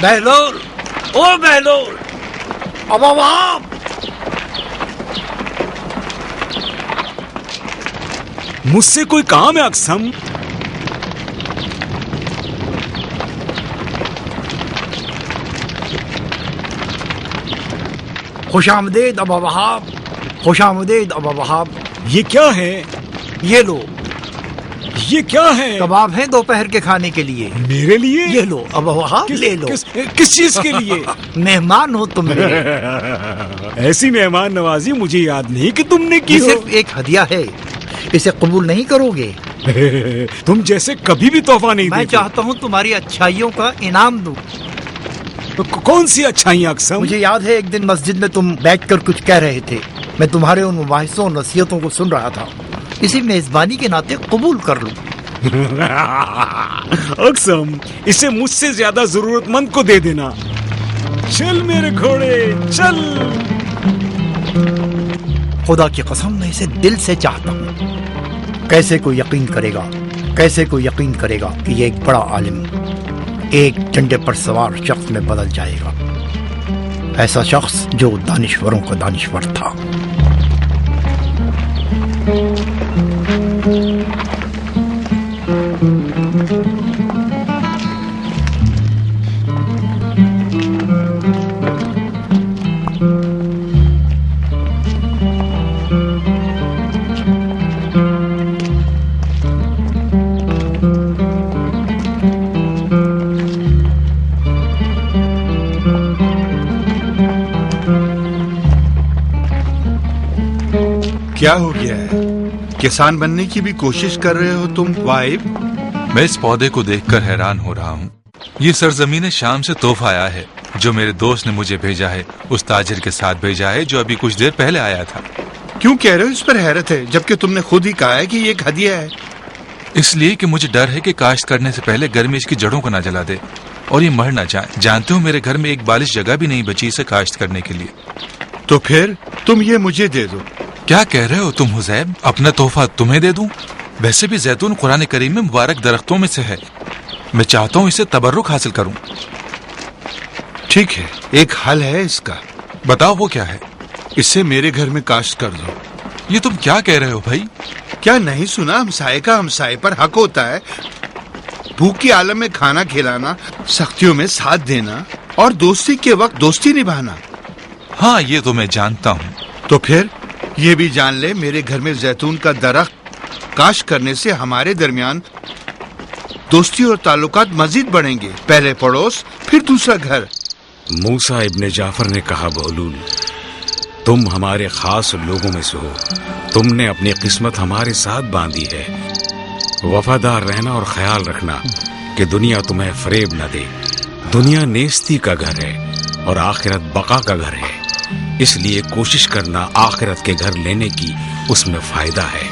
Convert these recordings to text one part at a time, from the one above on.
بہلول، او بہلول، ابا وہاب، مجھ سے کوئی کام ہے اقسم؟ خوش آمدید ابا وہاب، خوش آمدید ابا وہاب۔ یہ کیا ہے؟ یہ لو، یہ کیا ہے؟ کباب ہیں دوپہر کے کھانے کے لیے۔ میرے لیے؟ یہ لو ابا وہاب، لے لو۔ کس چیز کے لیے؟ مہمان ہو تم میرے۔ ایسی مہمان نوازی مجھے یاد نہیں کہ تم نے کی یہ ہو۔ صرف ایک ہدیہ ہے، اسے قبول نہیں کرو گے؟ تم جیسے کبھی بھی تحفہ نہیں میں دیتے۔ چاہتا ہوں تمہاری اچھائیوں کا انعام دوں۔ کون سی اچھائیاں اقسم؟ مجھے یاد ہے ایک دن مسجد میں تم بیٹھ کر کچھ کہہ رہے تھے، میں تمہارے ان مباحثوں اور نصیحتوں کو سن رہا تھا، اسی میزبانی کے ناطے قبول کر لوں۔ اقسم، اسے مجھ سے زیادہ ضرورت مند کو دے دینا۔ چل میرے گھوڑے چل۔ خدا کی قسم میں اسے دل سے چاہتا ہوں۔ کیسے کوئی یقین کرے گا، کیسے کوئی یقین کرے گا کہ یہ ایک بڑا عالم ایک جھنڈے پر سوار شخص میں بدل جائے گا، ایسا شخص جو دانشوروں کا دانشور تھا۔ کیا ہو گیا ہے؟ کسان بننے کی بھی کوشش کر رہے ہو تم واہب؟ میں اس پودے کو دیکھ کر حیران ہو رہا ہوں۔ یہ سرزمین شام سے تحفہ آیا ہے جو میرے دوست نے مجھے بھیجا ہے، اس تاجر کے ساتھ بھیجا ہے جو ابھی کچھ دیر پہلے آیا تھا۔ کیوں کہہ رہے ہو اس پر حیرت ہے جبکہ تم نے خود ہی کہا ہے کہ یہ ایک ہدیہ ہے؟ اس لیے کہ مجھے ڈر ہے کہ کاشت کرنے سے پہلے گرمی اس کی جڑوں کو نہ جلا دے اور یہ مر نہ جائے۔ جانتے ہو میرے گھر میں ایک بالش جگہ بھی نہیں بچی اسے کاشت کرنے کے لیے۔ تو پھر تم یہ مجھے دے دو۔ کیا کہہ رہے ہو تم حزیب؟ اپنا تحفہ تمہیں دے دوں؟ ویسے بھی زیتون قرآن کریم میں مبارک درختوں میں سے ہے، میں چاہتا ہوں اسے تبرک حاصل کروں۔ ٹھیک ہے، ایک حل ہے اس کا۔ بتاؤ وہ کیا ہے؟ اسے میرے گھر میں کاشت کر دو۔ یہ تم کیا کہہ رہے ہو بھائی؟ کیا نہیں سنا؟ ہمسائے کا ہمسائے پر حق ہوتا ہے۔ بھوک کی عالم میں کھانا کھلانا، سختیوں میں ساتھ دینا اور دوستی کے وقت دوستی نبھانا۔ ہاں یہ تو میں جانتا ہوں۔ تو پھر یہ بھی جان لے میرے گھر میں زیتون کا درخت کاشت کرنے سے ہمارے درمیان دوستی اور تعلقات مزید بڑھیں گے۔ پہلے پڑوس پھر دوسرا گھر۔ موسیٰ ابن جعفر نے کہا بہلول، تم ہمارے خاص لوگوں میں سے ہو، تم نے اپنی قسمت ہمارے ساتھ باندھی ہے۔ وفادار رہنا اور خیال رکھنا کہ دنیا تمہیں فریب نہ دے۔ دنیا نیستی کا گھر ہے اور آخرت بقا کا گھر ہے، اس لیے کوشش کرنا آخرت کے گھر لینے کی، اس میں فائدہ ہے۔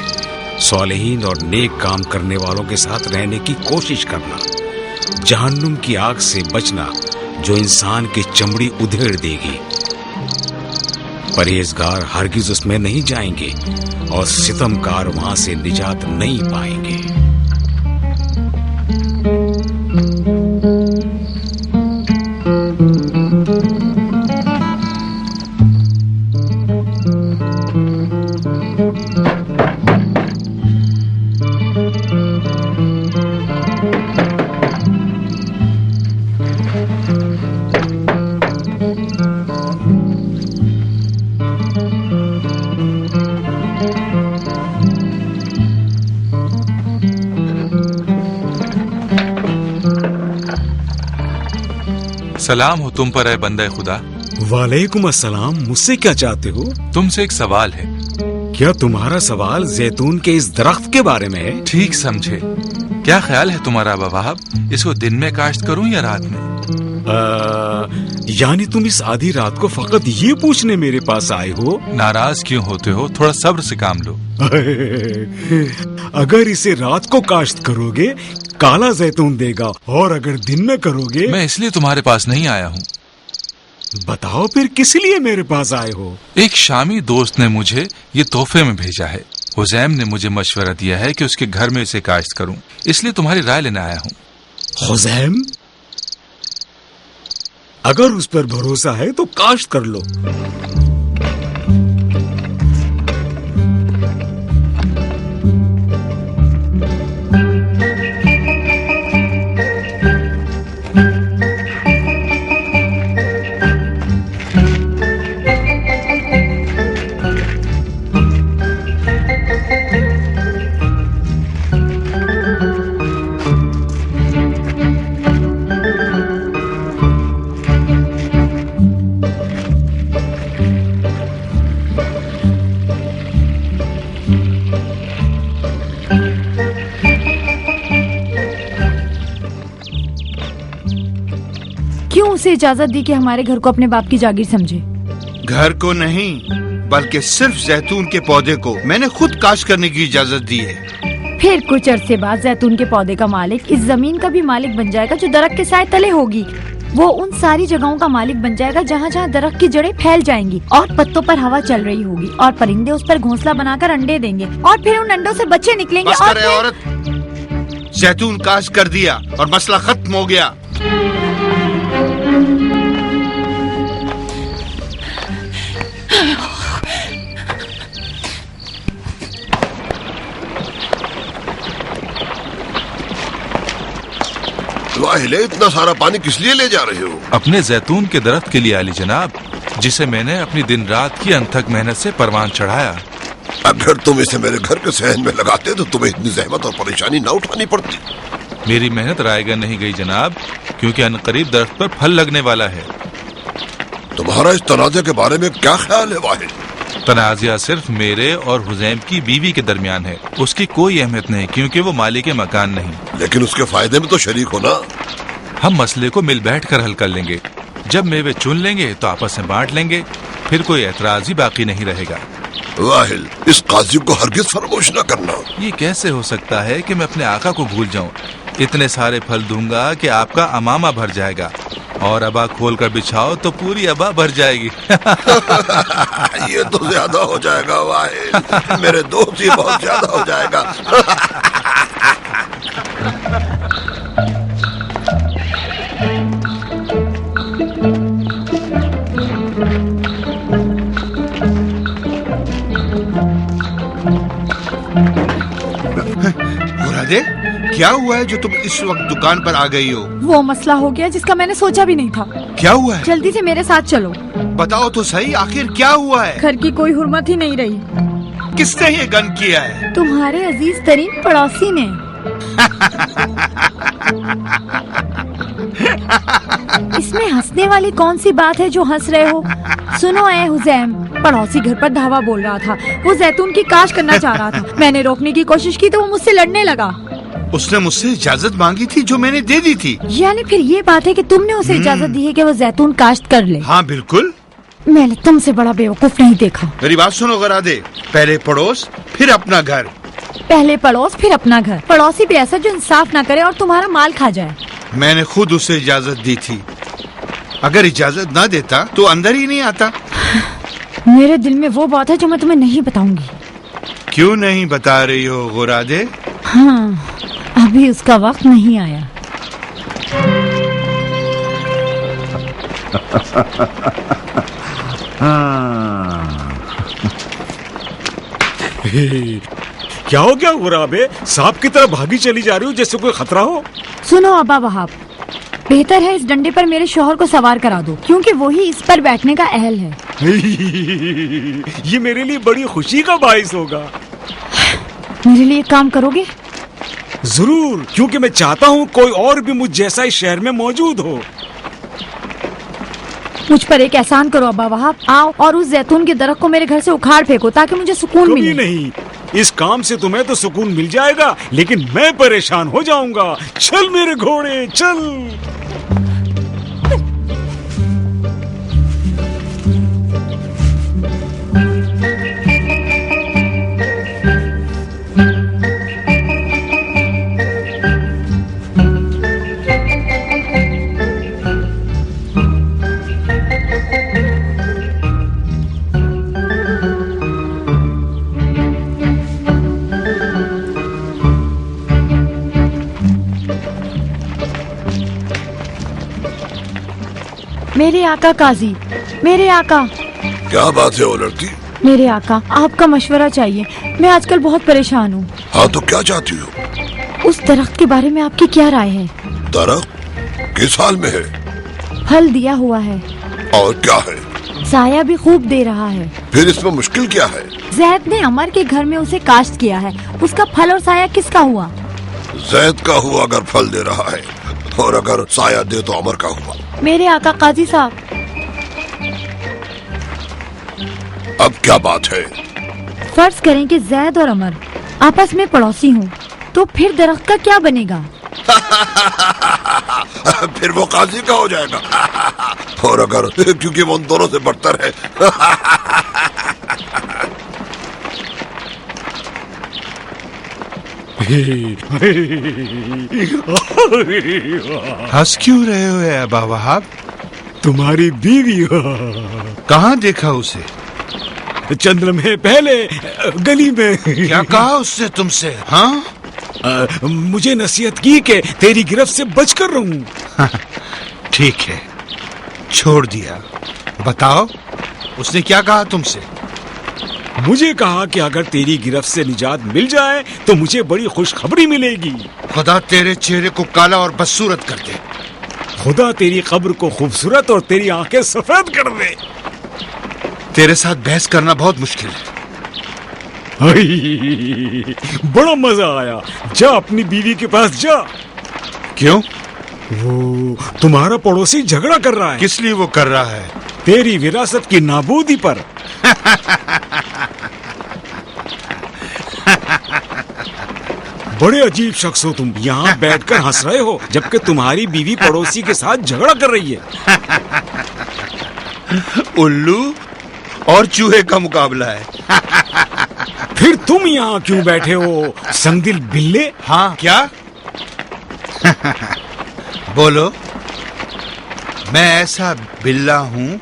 صالحین اور نیک کام کرنے والوں کے ساتھ رہنے کی کوشش کرنا۔ جہنم کی آگ سے بچنا جو انسان کی چمڑی ادھیڑ دے گی۔ پرہیزگار ہرگز اس میں نہیں جائیں گے اور ستمکار وہاں سے نجات نہیں پائیں گے۔ سلام ہو تم پر اے بندہ خدا۔ وعلیکم السلام، مجھ سے کیا چاہتے ہو؟ تم سے ایک سوال ہے۔ کیا تمہارا سوال زیتون کے اس درخت کے بارے میں ہے؟ ٹھیک سمجھے۔ کیا خیال ہے تمہارا ابا وہاب، اس کو دن میں کاشت کروں یا رات میں؟ یعنی تم اس آدھی رات کو فقط یہ پوچھنے میرے پاس آئے ہو؟ ناراض کیوں ہوتے ہو؟ تھوڑا صبر سے کام لو۔ اگر اسے رات کو کاشت کرو گے کالا زیتون دے گا، اور اگر دن میں کرو گے… میں اس لیے تمہارے پاس نہیں آیا ہوں۔ بتاؤ پھر کس لیے میرے پاس آئے ہو؟ ایک شامی دوست نے مجھے یہ تحفے میں بھیجا ہے۔ حزیم نے مجھے مشورہ دیا ہے کہ اس کے گھر میں اسے کاشت کروں، اس لیے تمہاری رائے لینے آیا ہوں۔ حزیم؟ अगर उस पर भरोसा है तो काश्त कर लो। क्यों उसे इजाजत दी कि हमारे घर को अपने बाप की जागीर समझे? घर को नहीं बल्कि सिर्फ जैतून के पौधे को मैंने खुद काश्त करने की इजाजत दी है। फिर कुछ अरसे बाद जैतून के पौधे का मालिक इस जमीन का भी मालिक बन जाएगा जो दरख्त के साए तले होगी। वो उन सारी जगहों का मालिक बन जाएगा जहाँ जहाँ दरख्त की जड़ें फैल जाएंगी और पत्तों पर हवा चल रही होगी और परिंदे उस पर घोंसला बनाकर अंडे देंगे और फिर उन अंडों से बच्चे निकलेंगे। बस और करे औरत, जैतून काश्त कर दिया और मसला खत्म हो गया। वाहिले, इतना सारा पानी किस लिए ले जा रहे हो? अपने जैतून के दरख्त के लिए आली जनाब, जिसे मैंने अपनी दिन रात की अनथक मेहनत से परवान चढ़ाया। अगर तुम इसे मेरे घर के सहन में लगाते तो तुम्हें इतनी जहमत और परेशानी न उठानी पड़ती। मेरी मेहनत रायगा नहीं गई जनाब, क्योंकि अनकरीब दरख्त पर फल लगने वाला है। तुम्हारा इस तनाज़े के बारे में क्या ख्याल है वाहिल? तनाज़ा सिर्फ मेरे और हुज़ैम की बीवी के दरमियान है। उसकी कोई अहमियत नहीं, क्योंकि वो मालिक मकान नहीं। लेकिन उसके फायदे में तो शरीक हो ना। हम मसले को मिल बैठ कर हल कर लेंगे। जब मेवे चुन लेंगे तो आपस में बांट लेंगे, फिर कोई एतराज ही बाकी नहीं रहेगा। वाहिल, इस काजी को हरगिज फरमोश न करना। ये कैसे हो सकता है कि मैं अपने आका को भूल जाऊं? इतने सारे फल दूंगा कि आपका अमामा भर जाएगा, और अबा खोल कर बिछाओ तो पूरी अबा भर जाएगी। ये तो ज्यादा हो जाएगा वाहिल, मेरे दोस्त ये बहुत ज्यादा हो जाएगा। मुरादे, क्या हुआ है जो तुम इस वक्त दुकान पर आ गई हो? वो मसला हो गया जिसका मैंने सोचा भी नहीं था। क्या हुआ है? जल्दी से मेरे साथ चलो। बताओ तो सही, आखिर क्या हुआ है? घर की कोई हुर्मत ही नहीं रही। किसने ये गन किया है? तुम्हारे अजीज तरीन पड़ोसी ने। इसमें हंसने वाली कौन सी बात है जो हंस रहे हो? सुनो ए हुज़ैम, पड़ोसी घर पर धावा बोल रहा था। वो जैतून की काश्त करना चाह रहा था। मैंने रोकने की कोशिश की तो वो मुझसे लड़ने लगा। उसने मुझसे इजाजत मांगी थी जो मैंने दे दी थी। यानी फिर ये बात है कि तुमने उसे इजाजत दी है कि वो जैतून काश्त कर ले? हाँ बिल्कुल। मैंने तुमसे बड़ा बेवकूफ नहीं देखा। मेरी बात सुनो गरादे, पहले पड़ोस फिर अपना घर। पहले पड़ोस फिर अपना घर। पड़ोसी भी ऐसा जो इंसाफ ना करे और तुम्हारा माल खा जाए। मैंने खुद उसे इजाजत दी थी। अगर इजाजत ना देता तो अंदर ही नहीं आता। मेरे दिल में वो बात है जो मैं तुम्हें नहीं बताऊंगी। क्यों नहीं बता रही हो गुरादे? हाँ, अभी उसका वक्त नहीं आया। क्या हो गया गुराबे? सांप की तरह भागी चली जा रही हो जैसे कोई खतरा हो। सुनो अब्बा वहाब, बेहतर है इस डंडे पर मेरे शौहर को सवार करा दो, क्योंकि वही इस पर बैठने का अहल है। ये मेरे लिए बड़ी खुशी का बाइस होगा। मेरे लिए काम करोगे? जरूर, क्योंकि मैं चाहता हूँ कोई और भी मुझ जैसा इस शहर में मौजूद हो। मुझ पर एक एहसान करो अब्बा वहाब, आओ और उस जैतून के दरख्त को मेरे घर से उखाड़ फेंको ताकि मुझे सुकून कभी मिले। नहीं, इस काम से तुम्हें तो सुकून मिल जाएगा, लेकिन मैं परेशान हो जाऊंगा। चल मेरे घोड़े चल। میرے آقا قاضی، میرے آقا، کیا بات ہے وہ لڑکی؟ میرے آقا آپ کا مشورہ چاہیے، میں آج کل بہت پریشان ہوں۔ ہاں تو کیا چاہتی ہو؟ اس درخت کے بارے میں آپ کی کیا رائے ہے؟ درخت کس حال میں ہے؟ پھل دیا ہوا ہے اور کیا ہے؟ سایہ بھی خوب دے رہا ہے۔ پھر اس میں مشکل کیا ہے؟ زید نے عمر کے گھر میں اسے کاشت کیا ہے، اس کا پھل اور سایہ کس کا ہوا؟ زید کا ہوا اگر پھل دے رہا ہے، اور اگر سایہ دے تو عمر کا ہوا۔ میرے آقا قاضی صاحب، اب کیا بات ہے؟ فرض کریں کہ زید اور عمر آپس میں پڑوسی ہوں، تو پھر درخت کا کیا بنے گا؟ پھر وہ قاضی کا ہو جائے گا، اور اگر کیونکہ وہ ان دونوں سے برتر ہے۔ ہنس کیوں رہے ہو اے ابا وہاب؟ تمہاری بیوی کہاں دیکھا اسے؟ چند لمحے پہلے گلی میں۔ کیا کہا اس سے تم سے؟ ہاں مجھے نصیحت کی کہ تیری گرفت سے بچ کر رہوں۔ ٹھیک ہے، چھوڑ دیا۔ بتاؤ اس نے کیا کہا تم سے؟ مجھے کہا کہ اگر تیری گرفت سے نجات مل جائے تو مجھے بڑی خوشخبری ملے گی۔ خدا تیرے چہرے کو کالا اور بدصورت کر دے۔ خدا تیری قبر کو خوبصورت اور تیری آنکھیں سفید کر دے۔ تیرے ساتھ بحث کرنا بہت مشکل ہے۔ بڑا مزہ آیا، جا اپنی بیوی کے پاس جا۔ کیوں؟ وہ تمہارا پڑوسی جھگڑا کر رہا ہے۔ کس لیے وہ کر رہا ہے؟ تیری وراثت کی نابودی پر۔ بڑے عجیب شخص ہو تم، یہاں بیٹھ کر ہنس رہے ہو جبکہ تمہاری بیوی پڑوسی کے ساتھ جھگڑا کر رہی ہے۔ الو اور چوہے کا مقابلہ ہے۔ پھر تم یہاں کیوں بیٹھے ہو سنگدل بلے؟ ہاں کیا؟ بولو۔ میں ایسا بلہ ہوں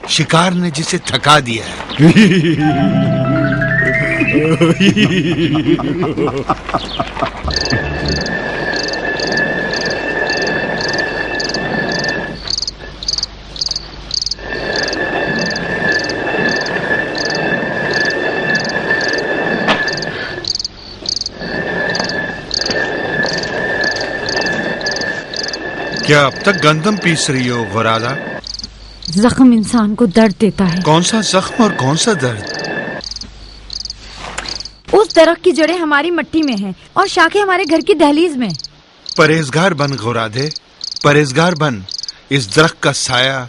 شکار نے جسے تھکا دیا ہے۔ کیا اب تک گندم پیس رہی ہو غرادہ؟ زخم انسان کو درد دیتا ہے۔ کون سا زخم اور کون سا درد؟ اس درخت کی جڑیں ہماری مٹی میں ہیں اور شاخیں ہمارے گھر کی دہلیز میں۔ پرہیزگار بن غرادے، پرہیزگار بن۔ اس درخت کا سایہ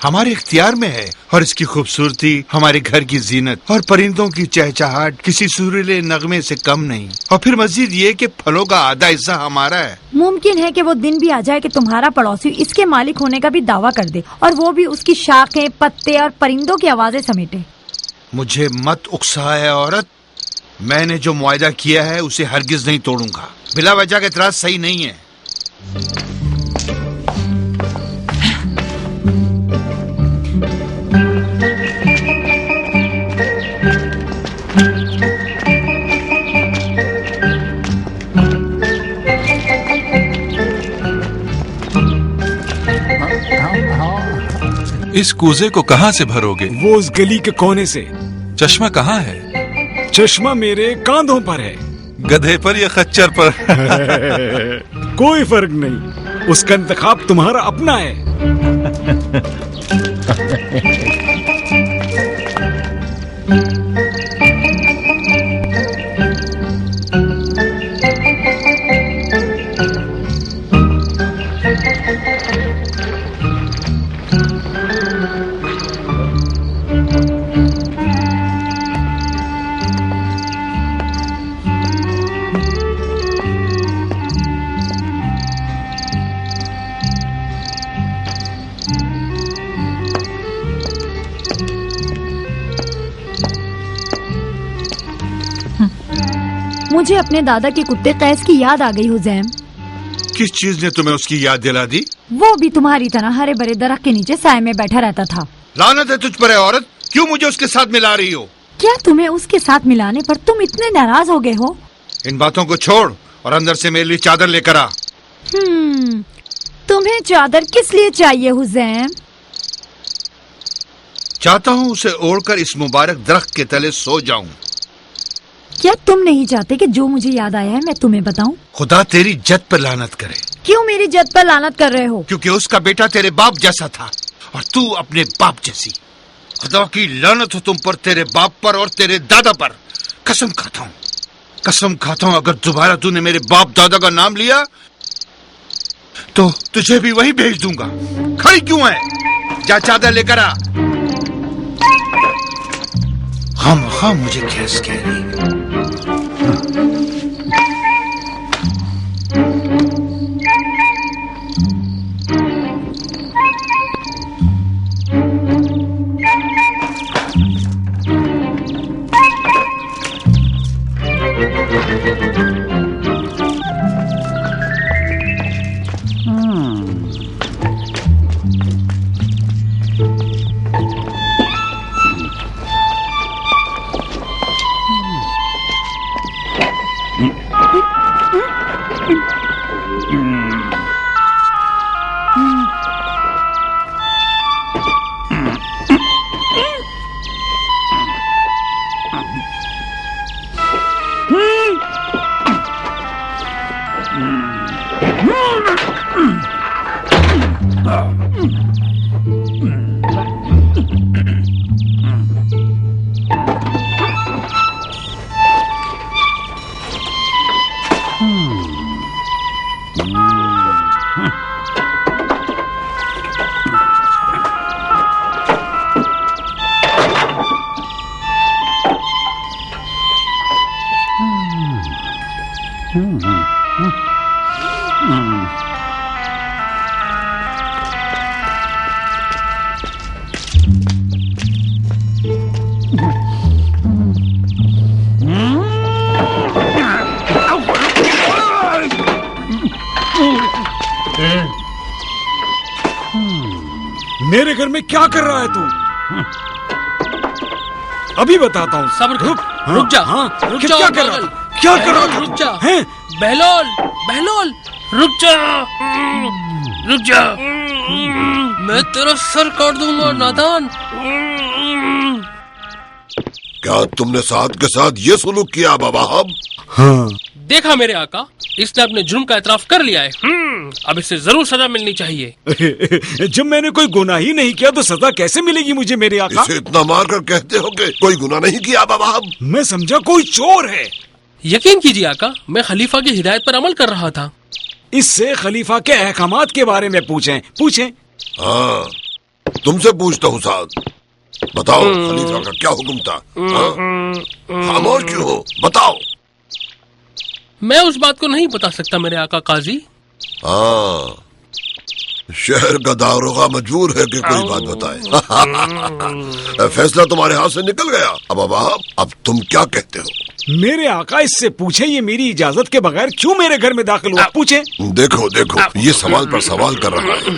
ہمارے اختیار میں ہے، اور اس کی خوبصورتی ہمارے گھر کی زینت، اور پرندوں کی چہچہاہٹ کسی سریلے نغمے سے کم نہیں۔ اور پھر مزید یہ کہ پھلوں کا آدھا حصہ ہمارا ہے۔ ممکن ہے کہ وہ دن بھی آ جائے کہ تمہارا پڑوسی اس کے مالک ہونے کا بھی دعویٰ کر دے، اور وہ بھی اس کی شاخیں، پتے اور پرندوں کی آوازیں سمیٹے۔ مجھے مت اکسائے عورت، میں نے جو معاہدہ کیا ہے اسے ہرگز نہیں توڑوں گا۔ بلا وجہ کا اعتراض صحیح نہیں ہے۔ اس کوزے کو کہاں سے بھرو گے؟ وہ اس گلی کے کونے سے۔ چشمہ کہاں ہے؟ چشمہ میرے کاندھوں پر ہے۔ گدھے پر یا خچر پر؟ کوئی فرق نہیں، اس کا انتخاب تمہارا اپنا ہے۔ مجھے اپنے دادا کے کتے قیس کی یاد آ گئی حزیم۔ کس چیز نے تمہیں اس کی یاد دلا دی؟ وہ بھی تمہاری طرح ہرے بھرے درخت کے نیچے سائے میں بیٹھا رہتا تھا۔ لعنت ہے تجھ پر اے عورت، کیوں مجھے اس کے ساتھ ملا رہی ہو؟ کیا تمہیں اس کے ساتھ ملانے پر تم اتنے ناراض ہو گئے ہو؟ ان باتوں کو چھوڑ اور اندر سے میرے لیے چادر لے کر آ۔ تمہیں چادر کس لیے چاہیے حزیم؟ चाहता हूँ उसे ओढ़कर इस मुबारक दरख्त के तले सो जाऊं। क्या तुम नहीं चाहते कि जो मुझे याद आया है मैं तुम्हें बताऊं? खुदा तेरी जद पर लानत करे, क्यों मेरी जद पर लानत कर रहे हो? क्योंकि उसका बेटा तेरे बाप जैसा था और तू अपने बाप जैसी। खुदा की लानत हो तुम पर, तेरे बाप पर और तेरे दादा पर। कसम खाता हूँ अगर दोबारा तूने मेरे बाप दादा का नाम लिया तो तुझे भी वही भेज दूंगा। खड़ी क्यों है? जा चादर लेकर आ। हाँ मुझे गैस कह रही है। मेरे घर में क्या कर रहा है तू? अभी बताता हूँ। सब्र कर, रुक जा। रुक जा, क्या कर रहा था? क्या कर रहा था? रुक जा। हैं? बहलोल, रुक जा। मैं तेरा सर काट दूंगा नादान। क्या तुमने साथ के साथ ये सुलूक किया बाबा? हाँ। देखा मेरे आका, इसने अपने जुर्म का एतराफ कर लिया है। अब इसे जरूर सजा मिलनी चाहिए। जब मैंने कोई गुनाह ही नहीं किया तो सजा कैसे मिलेगी मुझे मेरे आका? इसे इतना मार कर कहते हो कि कोई गुनाह नहीं किया बाबा? मैं समझा कोई चोर है। यकीन कीजिए आका, मैं खलीफा की हिदायत पर अमल कर रहा था। इससे खलीफा के अहकामात के बारे में पूछें। हाँ, तुमसे पूछता हूँ साथ। बताओ खलीफा का क्या हुक्म था? खामोश क्यों हो? बताओ। मैं उस बात को नहीं बता सकता मेरे आका काजी। हाँ, शहर का दारोगा मजबूर है कि कोई बात बताए। फैसला तुम्हारे हाथ से निकल गया। अब तुम क्या कहते हो? मेरे आका इससे पूछे ये मेरी इजाजत के बगैर क्यों मेरे घर में दाखिल हुआ? पूछे। देखो ये सवाल पर सवाल कर रहा है।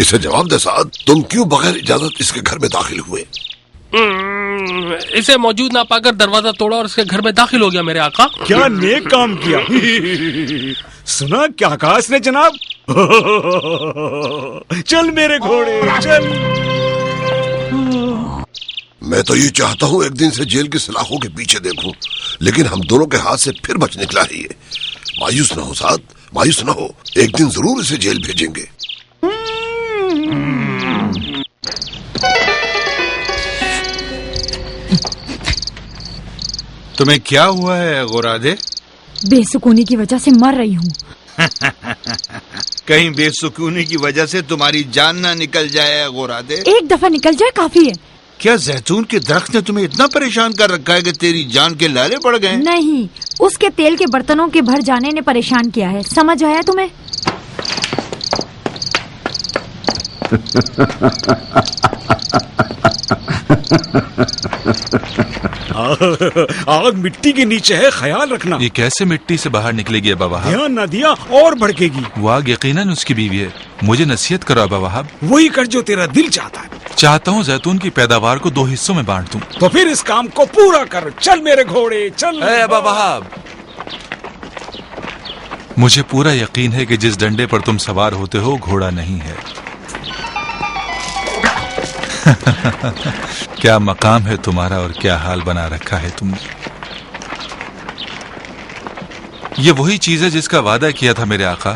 इसे जवाब दे साहब, तुम क्यों बगैर इजाजत इसके घर में दाखिल हुए? इसे मौजूद ना पाकर दरवाजा तोड़ा और इसके घर में दाखिल हो गया मेरे आका। क्या नेक काम किया। सुना क्या कहा इसने जनाब? चल मेरे घोड़े चल। मैं तो ये चाहता हूँ एक दिन से जेल की सलाखों के पीछे देखूं, लेकिन हम दोनों के हाथ से फिर बच निकला है ये। मायूस ना हो साथ, मायूस ना हो। एक दिन जरूर इसे जेल भेजेंगे। तुम्हें क्या हुआ है गोरादे? बेसुकूनी की वजह से मर रही हूँ। कहीं बेसुकूनी की वजह से तुम्हारी जान ना निकल जाए गोरादे। एक दफा निकल जाए काफी है। क्या जैतून के दरख्त ने तुम्हें इतना परेशान कर रखा है कि तेरी जान के लाले पड़ गए? नहीं, उसके तेल के बर्तनों के भर जाने ने परेशान किया है। समझ आया तुम्हें? आग मिट्टी के नीचे है, ख्याल रखना। ये कैसे मिट्टी से बाहर निकलेगी अबा वहाब? ध्यान न दिया और भड़केगी। वो आग यकीनन उसकी बीवी है। मुझे नसीहत करो अबा वहाब। वही कर जो तेरा दिल चाहता है। चाहता हूँ जैतून की पैदावार को 2 हिस्सों में बांट दूं। तो फिर इस काम को पूरा कर। चल मेरे घोड़े चल। अबा वहाब, मुझे पूरा यकीन है कि जिस डंडे पर तुम सवार होते हो घोड़ा नहीं है। کیا مقام ہے تمہارا اور کیا حال بنا رکھا ہے تم نے. یہ وہی چیز ہے جس کا وعدہ کیا تھا میرے آقا.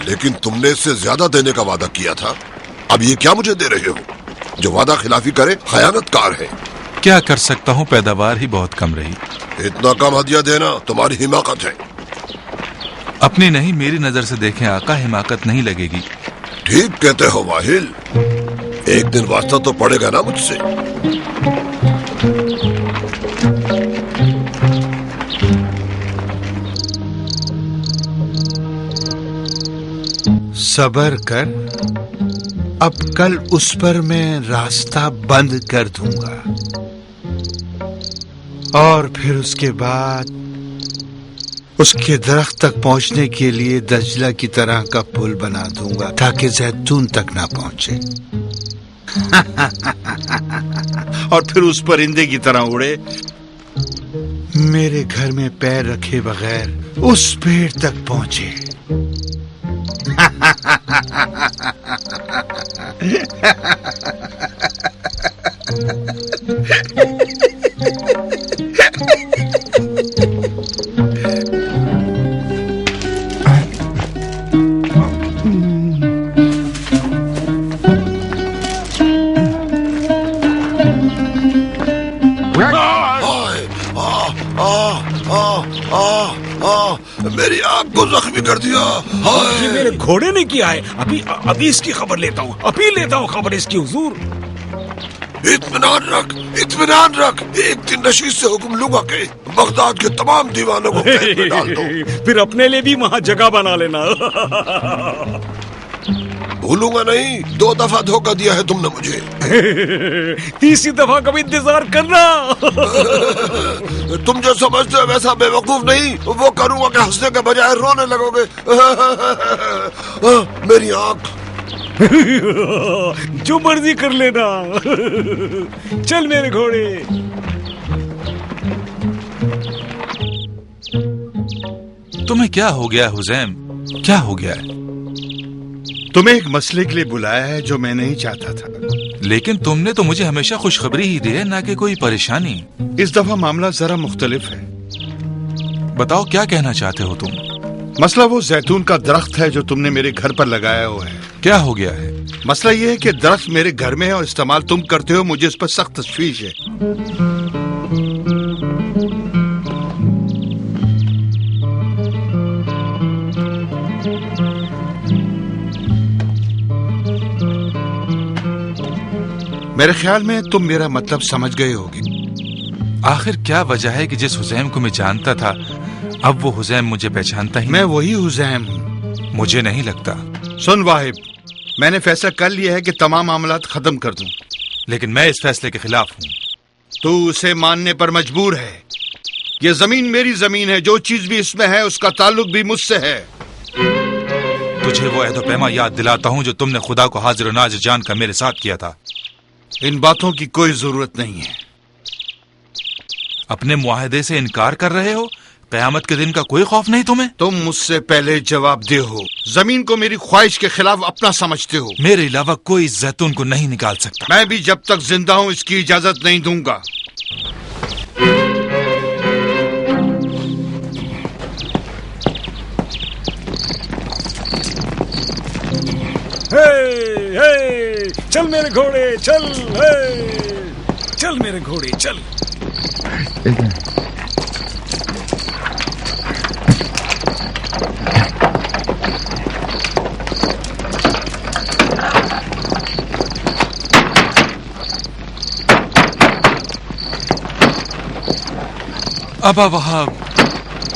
لیکن تم نے اس سے زیادہ دینے کا وعدہ کیا تھا. اب یہ کیا مجھے دے رہے ہو؟ جو وعدہ خلافی کرے خیانت کار ہے. کیا کر سکتا ہوں، پیداوار ہی بہت کم رہی. اتنا کم ہدیہ دینا تمہاری حماقت ہے. اپنی نہیں میری نظر سے دیکھیں آقا، حماقت نہیں لگے گی. ٹھیک کہتے ہو واہل، ایک دن واسطہ تو پڑے گا نا مجھ سے. صبر کر، اب کل اس پر میں راستہ بند کر دوں گا اور پھر اس کے بعد اس کے درخت تک پہنچنے کے لیے دجلہ کی طرح کا پل بنا دوں گا تاکہ زیتون تک نہ پہنچے اور پھر اس پرندے کی طرح اڑے، میرے گھر میں پیر رکھے بغیر اس پیڑ تک پہنچے. میری آنکھ کو زخمی کر دیا. یہ میرے گھوڑے نے کیا ہے. ابھی اس کی خبر لیتا ہوں، ابھی لیتا ہوں خبر اس کی. حضور اطمینان رکھ، اطمینان رکھ. ایک دن نشیز سے حکم لوں گا کہ بغداد کے تمام دیوانوں کو قید میں ڈال دو. پھر اپنے لیے بھی وہاں جگہ بنا لینا. بھولوں گا نہیں. 2 دفعہ دھوکہ دیا ہے تم نے مجھے. 3ری دفعہ کبھی انتظار کرنا. تم جو سمجھتے ہو ویسا بے وقوف نہیں. وہ کروں گا کہ ہنسنے کے بجائے رونے لگو گے. میری آنکھ. جو مرضی کر لینا. چل میرے گھوڑے. تمہیں کیا ہو گیا حزیم؟ کیا ہو گیا ہے؟ تمہیں ایک مسئلے کے لیے بلایا ہے جو میں نہیں چاہتا تھا. لیکن تم نے تو مجھے ہمیشہ خوشخبری ہی دی ہے، نہ کہ کوئی پریشانی. اس دفعہ معاملہ ذرا مختلف ہے. بتاؤ کیا کہنا چاہتے ہو تم؟ مسئلہ وہ زیتون کا درخت ہے جو تم نے میرے گھر پر لگایا ہوا ہے. کیا ہو گیا ہے؟ مسئلہ یہ ہے کہ درخت میرے گھر میں ہے اور استعمال تم کرتے ہو. مجھے اس پر سخت تشویش ہے. میرے خیال میں تم میرا مطلب سمجھ گئے ہوگے. آخر کیا وجہ ہے کہ جس حزیم کو میں جانتا تھا اب وہ حزیم مجھے پہچانتا ہی؟ میں وہی حزیم ہوں. مجھے نہیں لگتا. سن واہب، میں نے فیصلہ کر لیا ہے کہ تمام معاملات ختم کر دوں. لیکن میں اس فیصلے کے خلاف ہوں. تو اسے ماننے پر مجبور ہے. یہ زمین میری زمین ہے. جو چیز بھی اس میں ہے اس کا تعلق بھی مجھ سے ہے. تجھے وہ عہد و پیما یاد دلاتا ہوں جو تم نے خدا کو حاضر و ناظر جان کر میرے ساتھ کیا تھا. ان باتوں کی کوئی ضرورت نہیں ہے. اپنے معاہدے سے انکار کر رہے ہو؟ قیامت کے دن کا کوئی خوف نہیں تمہیں؟ تم مجھ سے پہلے جواب دہ ہو. زمین کو میری خواہش کے خلاف اپنا سمجھتے ہو. میرے علاوہ کوئی اس زیتون کو نہیں نکال سکتا. میں بھی جب تک زندہ ہوں اس کی اجازت نہیں دوں گا. چل میرے گھوڑے چل. چل میرے گھوڑے چل. ابا وہاب،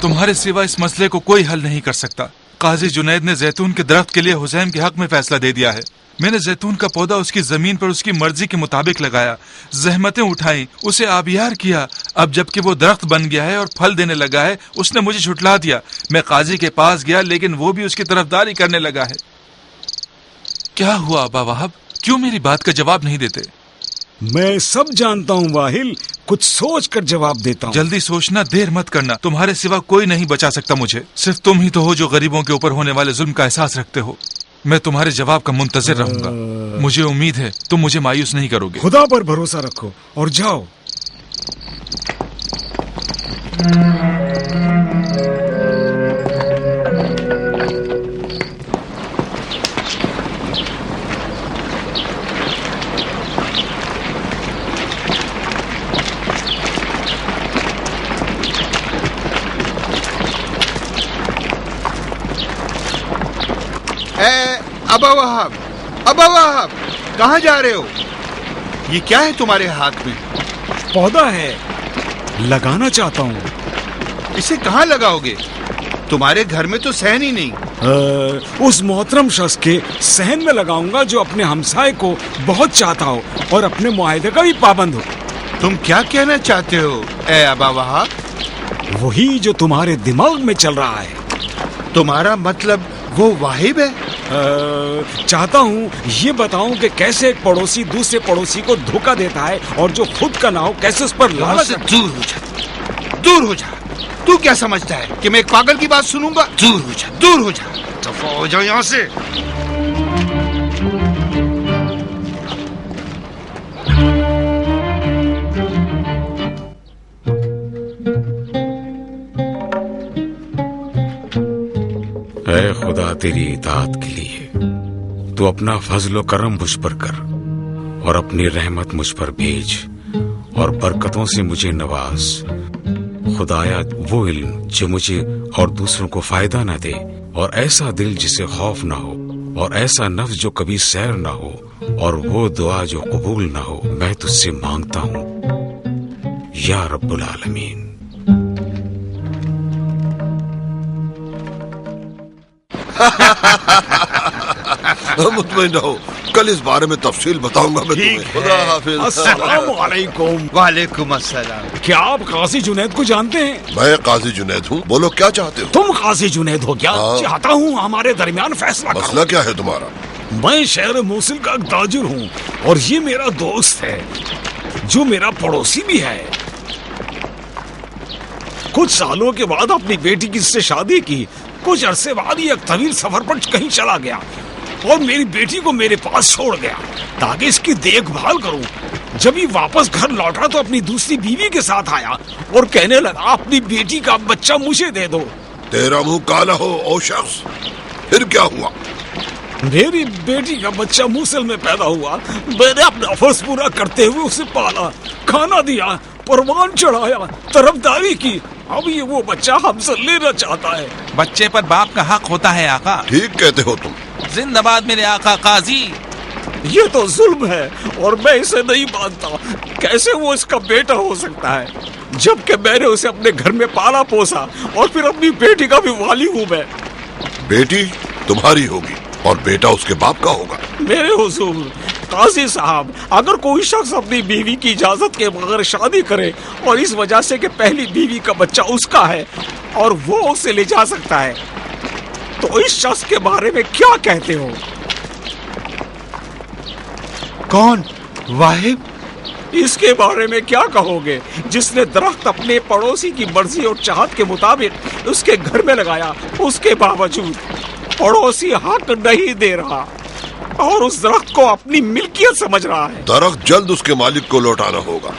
تمہارے سوا اس مسئلے کو کوئی حل نہیں کر سکتا. قاضی جنید نے زیتون کے درخت کے لیے حزیم کے حق میں فیصلہ دے دیا ہے. میں نے زیتون کا پودا اس کی زمین پر اس کی مرضی کے مطابق لگایا، زحمتیں اٹھائیں، اسے آبیار کیا. اب جبکہ وہ درخت بن گیا ہے اور پھل دینے لگا ہے، اس نے مجھے جھٹلا دیا. میں قاضی کے پاس گیا لیکن وہ بھی اس کی طرفداری کرنے لگا ہے. کیا ہوا ابا وہاب؟ کیوں میری بات کا جواب نہیں دیتے؟ میں سب جانتا ہوں واہل، کچھ سوچ کر جواب دیتا ہوں. جلدی سوچنا، دیر مت کرنا. تمہارے سوا کوئی نہیں بچا سکتا مجھے. صرف تم ہی تو ہو جو غریبوں کے اوپر ہونے والے ظلم کا احساس رکھتے ہو. मैं तुम्हारे जवाब का मुंतजिर रहूंगा। मुझे उम्मीद है तुम मुझे मायूस नहीं करोगे। खुदा पर भरोसा रखो और जाओ। अबा वहाब, अबा वहाब, कहाँ जा रहे हो? ये क्या है तुम्हारे हाथ में? पौधा है, लगाना चाहता हूँ। इसे कहाँ लगाओगे? तुम्हारे घर में तो सहन ही नहीं। उस मोहतरम शख्स के सहन में लगाऊंगा जो अपने हमसाए को बहुत चाहता हो और अपने मुआहदे का भी पाबंद हो। तुम क्या कहना चाहते हो ए अबा वहाब? वही जो तुम्हारे दिमाग में चल रहा है। तुम्हारा मतलब वो वाहिब है? चाहता हूँ ये बताऊं कि कैसे एक पड़ोसी दूसरे पड़ोसी को धोखा देता है और जो खुद का ना हो कैसे उस पर लालच। दूर हो जा, दूर हो जा। तू क्या समझता है कि मैं एक पागल की बात सुनूंगा? दूर हो जा, दूर हो जा, दफा हो जाओ यहाँ से। ऐ खुदा तेरी इताअत के लिए तू अपना फजलो करम मुझ पर कर और अपनी रहमत मुझ पर भेज और बरकतों से मुझे नवाज। खुदाया वो इल्म जो मुझे और दूसरों को फायदा न दे, और ऐसा दिल जिसे खौफ न हो, और ऐसा नफ्स जो कभी सैर न हो, और वो दुआ जो कबूल न हो, मैं तुझसे मांगता हूँ या रब्बुल आलमीन। मुतमईन रहो, कल इस बारे में तफसील बताऊंगा मैं तुम्हें। खुदा हाफिज। अस्सलाम वालेकुम। वालेकुम अस्सलाम। क्या आप काजी जुनैद को जानते हैं? मैं काजी जुनैद हूँ। बोलो क्या चाहते हो? तुम काजी जुनैद हो क्या? हाँ। चाहता हूँ हमारे दरमियान फैसला करो। मसला क्या है तुम्हारा? मैं शहर मोसिल का एक ताजिर हूँ और ये मेरा दोस्त है जो मेरा पड़ोसी भी है। कुछ सालों के बाद अपनी बेटी की इससे शादी की। कुछ अरसे बाद ये एक तवील सफर पर कहीं चला गया और मेरी बेटी को मेरे पास छोड़ गया ताकि इसकी देखभाल करूं। जब ये वापस घर लौटा तो अपनी दूसरी बीवी के साथ आया और कहने लगा अपनी बेटी का बच्चा मुझे दे दो। तेरा मुंह काला हो ओ शख्स, फिर क्या हुआ? मेरी बेटी का बच्चा मूसल में पैदा हुआ। मैंने अपना फर्ज पूरा करते हुए उसे पाला, खाना दिया, परवान चढ़ाया, तरफदारी की। अब ये वो बच्चा हमसे लेना चाहता है। बच्चे पर बाप का हक होता है आका। ठीक कहते हो तुम। जिंदाबाद मेरे आका काजी। ये तो जुल्म है और मैं इसे नहीं मानता। कैसे वो इसका बेटा हो सकता है जबकि मैंने उसे अपने घर में पाला पोसा और फिर अपनी बेटी का भी वाली हूँ मैं। बेटी तुम्हारी होगी और बेटा उसके बाप का होगा। मेरे हुजूर काजी साहब, अगर कोई शख्स अपनी बीवी की इजाजत के बगैर शादी करे और इस वजह से कि पहली बीवी का बच्चा उसका है और वो उसे ले जा सकता है, तो इस शख्स के बारे में क्या कहते हो? कौन? वाहिब? इसके बारे में क्या कहोगे जिसने दरख्त अपने पड़ोसी की मर्जी और चाहत के मुताबिक उसके घर में लगाया, उसके बावजूद पड़ोसी हक नहीं दे रहा और उस दरख्त को अपनी मिल्कियत समझ रहा है। दरख्त जल्द उसके मालिक को लौटाना होगा।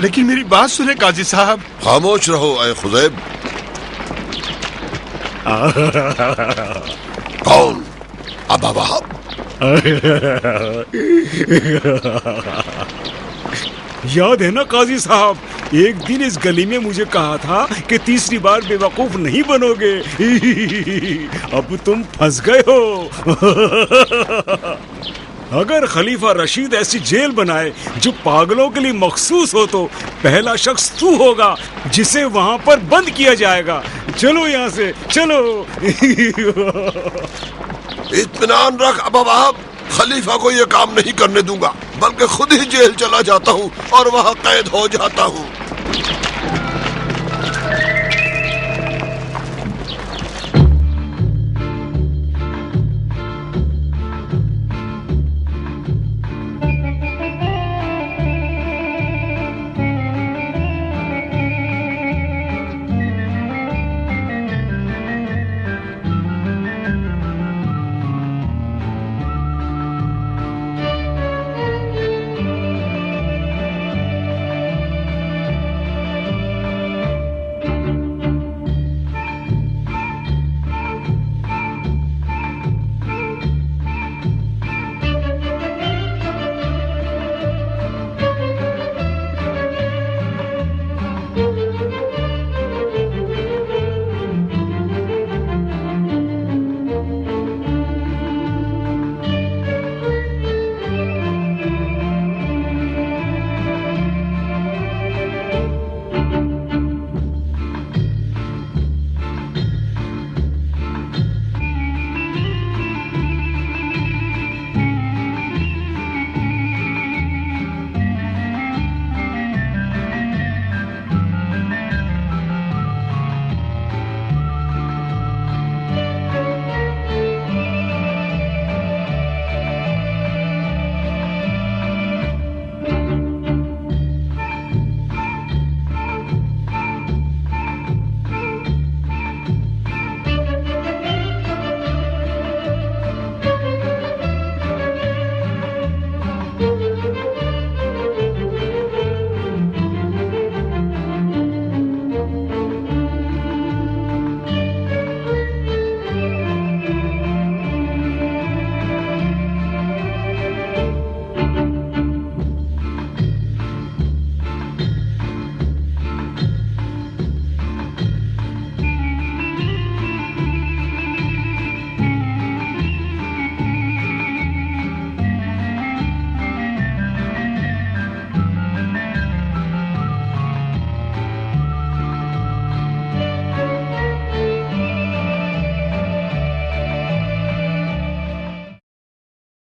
लेकिन मेरी बात सुने काजी साहब। खामोश रहो ऐ खुजैब। कौन? अबा वहाब। याद है ना काजी साहब, एक दिन इस गली में मुझे कहा था कि तीसरी बार बेवकूफ नहीं बनोगे। अब तुम फंस गए हो। अगर खलीफा रशीद ऐसी जेल बनाए जो पागलों के लिए मखसूस हो तो पहला शख्स तू होगा जिसे वहां पर बंद किया जाएगा। चलो यहाँ से चलो। इत्मीनान रख अबा वहाब, खलीफा को ये काम नहीं करने दूंगा, बल्कि खुद ही जेल चला जाता हूँ और वहाँ कैद हो जाता हूँ।